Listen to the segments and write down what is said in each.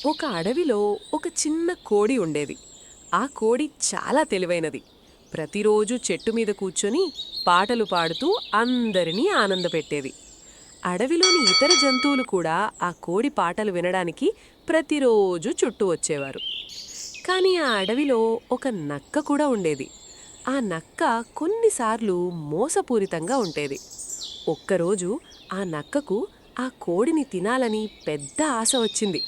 ఒక అడవిలో ఒక చిన్న కోడి ఉండేది. ఆ కోడి చాలా తెలివైనది. ప్రతిరోజు చెట్టు మీద కూర్చొని పాటలు పాడుతూ అందరినీ ఆనందపెట్టేది. అడవిలోని ఇతర జంతువులు కూడా ఆ కోడి పాటలు వినడానికి ప్రతిరోజు చుట్టూ వచ్చేవారు. కానీ ఆ అడవిలో ఒక నక్క కూడా ఉండేది. ఆ నక్క కొన్నిసార్లు మోసపూరితంగా ఉండేది. ఒక్కరోజు ఆ నక్కకు ఆ కోడిని తినాలని పెద్ద ఆశ వచ్చింది.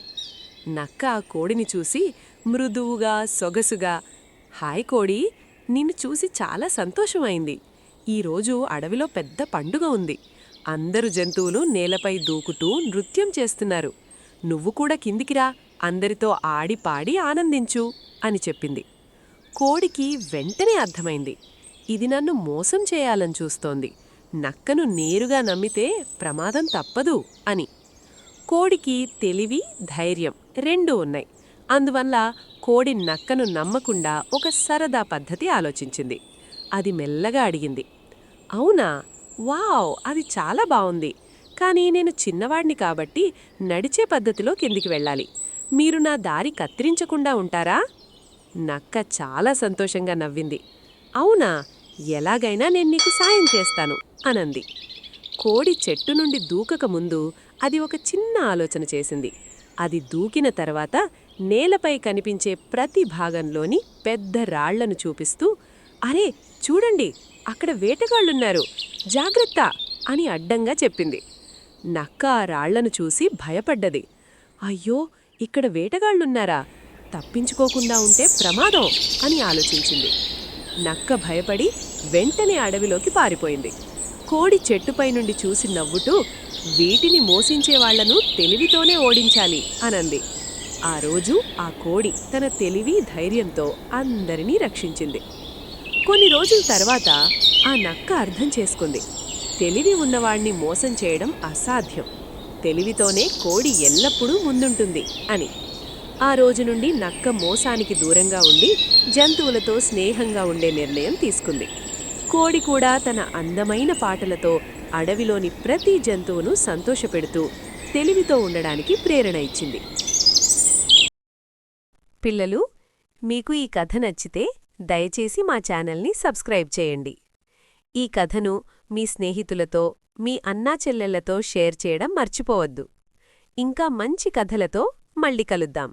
నక్క ఆ కోడిని చూసి మృదువుగా సొగసుగా, హాయ్ కోడి, నిన్ను చూసి చాలా సంతోషమైంది. ఈరోజు అడవిలో పెద్ద పండుగ ఉంది. అందరు జంతువులు నేలపై దూకుతూ నృత్యం చేస్తున్నారు. నువ్వు కూడా కిందికిరా, అందరితో ఆడి పాడి ఆనందించు అని చెప్పింది. కోడికి వెంటనే అర్థమైంది, ఇది నన్ను మోసం చేయాలని చూస్తోంది. నక్కను నేరుగా నమ్మితే ప్రమాదం తప్పదు అని. కోడికి తెలివి, ధైర్యం రెండూ ఉన్నాయి. అందువల్ల కోడి నక్కను నమ్మకుండా ఒక సరదా పద్ధతి ఆలోచించింది. అది మెల్లగా అడిగింది, అవునా, వావ్, అది చాలా బావుంది. కానీ నేను చిన్నవాడిని కాబట్టి నడిచే పద్ధతిలో కిందికి వెళ్ళాలి. మీరు నా దారి కత్తిరించకుండా ఉంటారా? నక్క చాలా సంతోషంగా నవ్వింది. అవునా, ఎలాగైనా నేను నీకు సాయం చేస్తాను అనంది. కోడి చెట్టు నుండి దూకక ముందు అది ఒక చిన్న ఆలోచన చేసింది. అది దూకిన తర్వాత నేలపై కనిపించే ప్రతి భాగంలోని పెద్ద రాళ్లను చూపిస్తూ, అరే చూడండి, అక్కడ వేటగాళ్లున్నారు, జాగ్రత్త అని అడ్డంగా చెప్పింది. నక్క ఆ రాళ్లను చూసి భయపడ్డది. అయ్యో, ఇక్కడ వేటగాళ్లున్నారా, తప్పించుకోకుండా ఉంటే ప్రమాదం అని ఆలోచించింది. నక్క భయపడి వెంటనే అడవిలోకి పారిపోయింది. కోడి చెట్టుపై నుండి చూసి నవ్వుతూ, వీటిని మోసించే వాళ్లను తెలివితోనే ఓడించాలి అనంది. ఆ రోజు ఆ కోడి తన తెలివి, ధైర్యంతో అందరినీ రక్షించింది. కొన్ని రోజుల తర్వాత ఆ నక్క అర్థం చేసుకుంది, తెలివి ఉన్నవాణ్ణి మోసం చేయడం అసాధ్యం, తెలివితోనే కోడి ఎల్లప్పుడూ ముందుంటుంది అని. ఆ రోజు నుండి నక్క మోసానికి దూరంగా ఉండి జంతువులతో స్నేహంగా ఉండే నిర్ణయం తీసుకుంది. కోడి కూడా తన అందమైన పాటలతో అడవిలోని ప్రతి జంతువును సంతోషపెడుతూ తెలివితో ఉండడానికి ప్రేరణ ఇచ్చింది. పిల్లలు, మీకు ఈ కథ నచ్చితే దయచేసి మా ఛానల్ని సబ్స్క్రైబ్ చేయండి. ఈ కథను మీ స్నేహితులతో, మీ అన్నాచెల్లెళ్లతో షేర్ చేయడం మర్చిపోవద్దు. ఇంకా మంచి కథలతో మళ్ళీ కలుద్దాం.